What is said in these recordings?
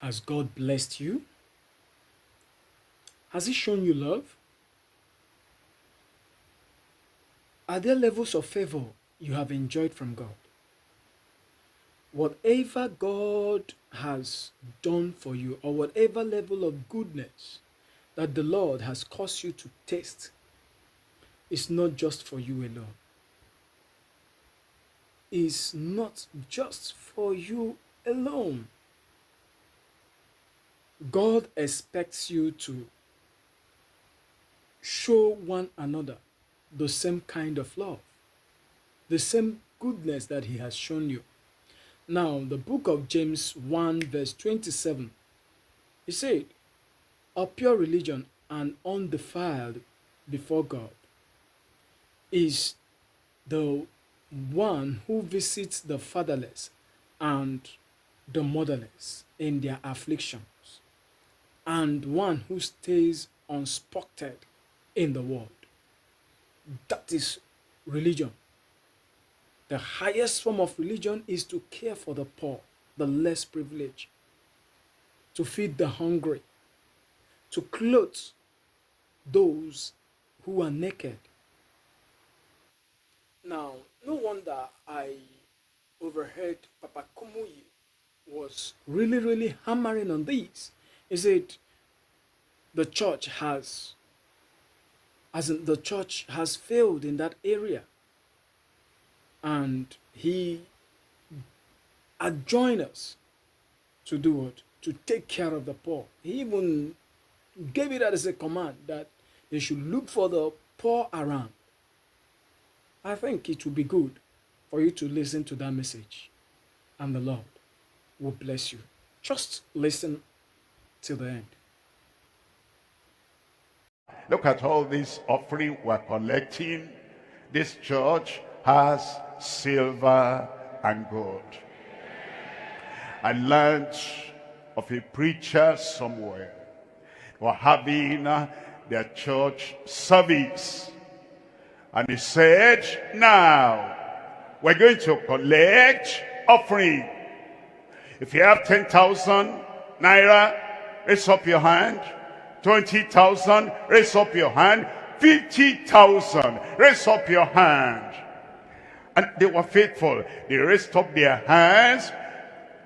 Has God blessed you? Has He shown you love? Are there levels of favor you have enjoyed from God? Whatever God has done for you, or whatever level of goodness that the Lord has caused you to taste, is not just for you alone. Is not just for you alone. God expects you to show one another the same kind of love, the same goodness that He has shown you. Now, the book of James 1 verse 27, he said, "A pure religion and undefiled before God is the one who visits the fatherless and the motherless in their afflictions, and one who stays unspotted in the world." That is religion. The highest form of religion is to care for the poor, the less privileged, to feed the hungry, to clothe those who are naked. Now, no wonder I overheard Papa Kumuyi was really hammering on this. He said the church has, as in the church has failed in that area. And he adjoined us to do what? To take care of the poor. He even gave it as a command that they should look for the poor around. I think it would be good for you to listen to that message, and the Lord will bless you. Just listen till the end. Look at all this offering we're collecting. This church has silver and gold. I learned of a preacher somewhere who were having their church service. And he said, now, we're going to collect offering. If you have 10,000 naira, raise up your hand. 20,000, raise up your hand. 50,000, raise up your hand. And they were faithful. They raised up their hands.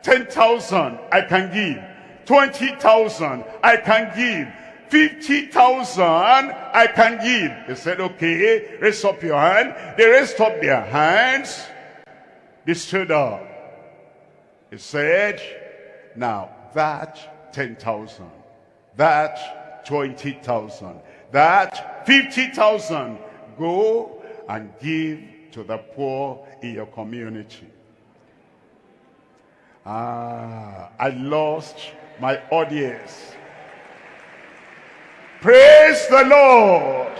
10,000, I can give. 20,000, I can give. 50,000, I can give. They said, okay, raise up your hand. They raised up their hands. They stood up. He said, now that 10,000, that 20,000, that 50,000, go and give to the poor in your community. I lost my audience. Praise the Lord.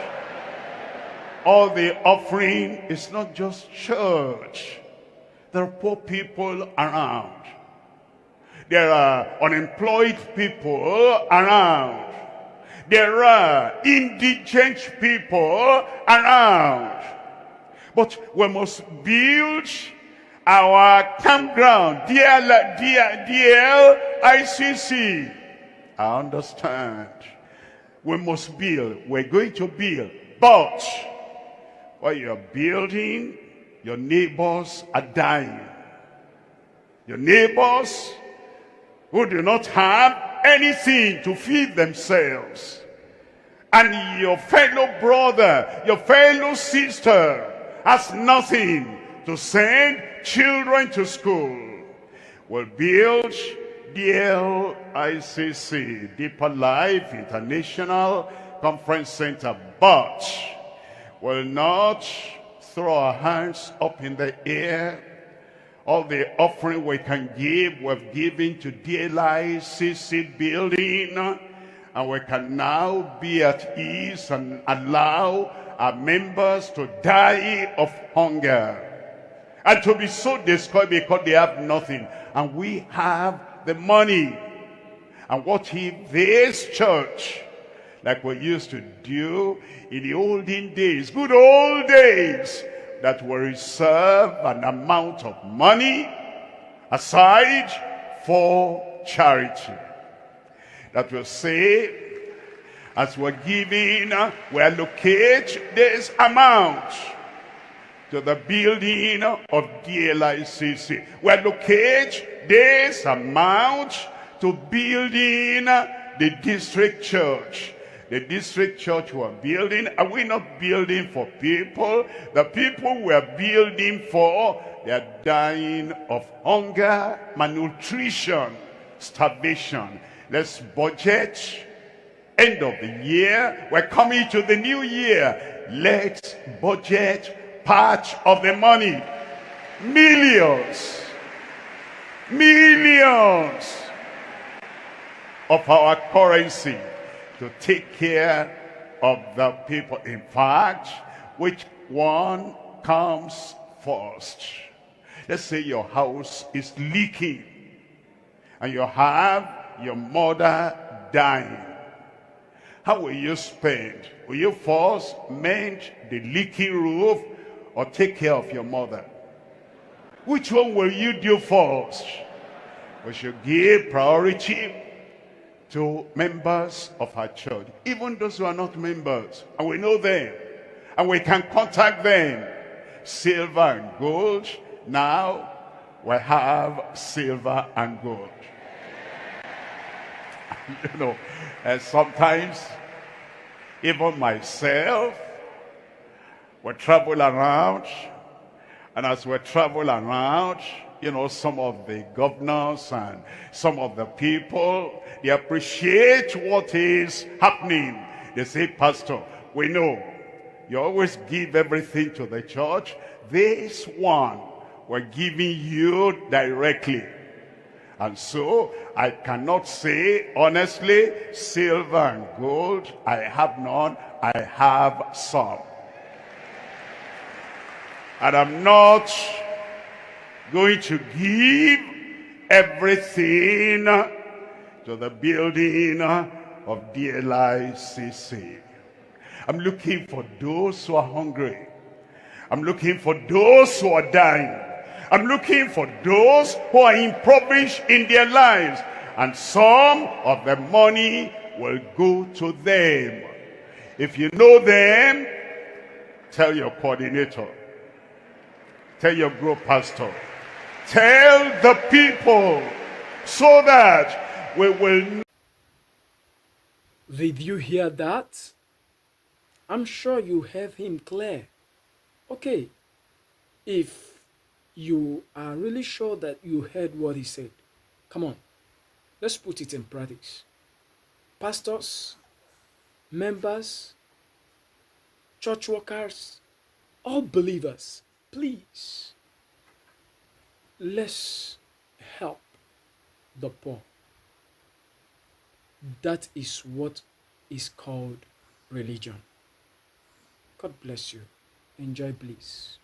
All the offering is not just church. There are poor people around. There are unemployed people around. There are indigent people around. But we must build our campground, DLICC. I understand. We must build. We're going to build. But while you're building, your neighbors are dying. Your neighbors who do not have anything to feed themselves. And your fellow brother, your fellow sister has nothing to send children to school. We'll build DLICC, Deeper Life International Conference Center, but will not throw our hands up in the air. All the offering we can give, we've given to DLICC building, and we can now be at ease and allow our members to die of hunger and to be so discouraged because they have nothing, and we have the money. And what if this church, like we used to do in the olden days, good old days, that we reserve an amount of money aside for charity. That will say, as we're giving, we allocate this amount to the building of DLICC. We allocate this amount to building the district church. The district church we're building, are we not building for people? The people we're building for, they are dying of hunger, malnutrition, starvation. Let's budget. End of the year, we're coming to the new year. Let's budget part of the money. Millions of our currency to take care of the people. In fact, which one comes first? Let's say your house is leaking and you have your mother dying. How will you spend? Will you first mend the leaky roof or take care of your mother? Which one will you do first? We should give priority to members of our church, even those who are not members, and we know them, and we can contact them. Silver and gold, now we have silver and gold. You know, sometimes even myself, we travel around, and as we travel around, you know, some of the governors and some of the people, they appreciate what is happening. They say, Pastor, we know you always give everything to the church. This one, we're giving you directly. And so, I cannot say, honestly, silver and gold, I have none, I have some. And I'm not going to give everything to the building of DLICC. I'm looking for those who are hungry. I'm looking for those who are dying. I'm looking for those who are impoverished in their lives. And some of the money will go to them. If you know them, tell your coordinator. Tell your group pastor. Tell the people so that we will. Did you hear that? I'm sure you heard him clear. Okay, if you are really sure that you heard what he said, come on, let's put it in practice. Pastors, members, church workers, all believers, please, let's help the poor. That is what is called religion. God bless you. Enjoy, please.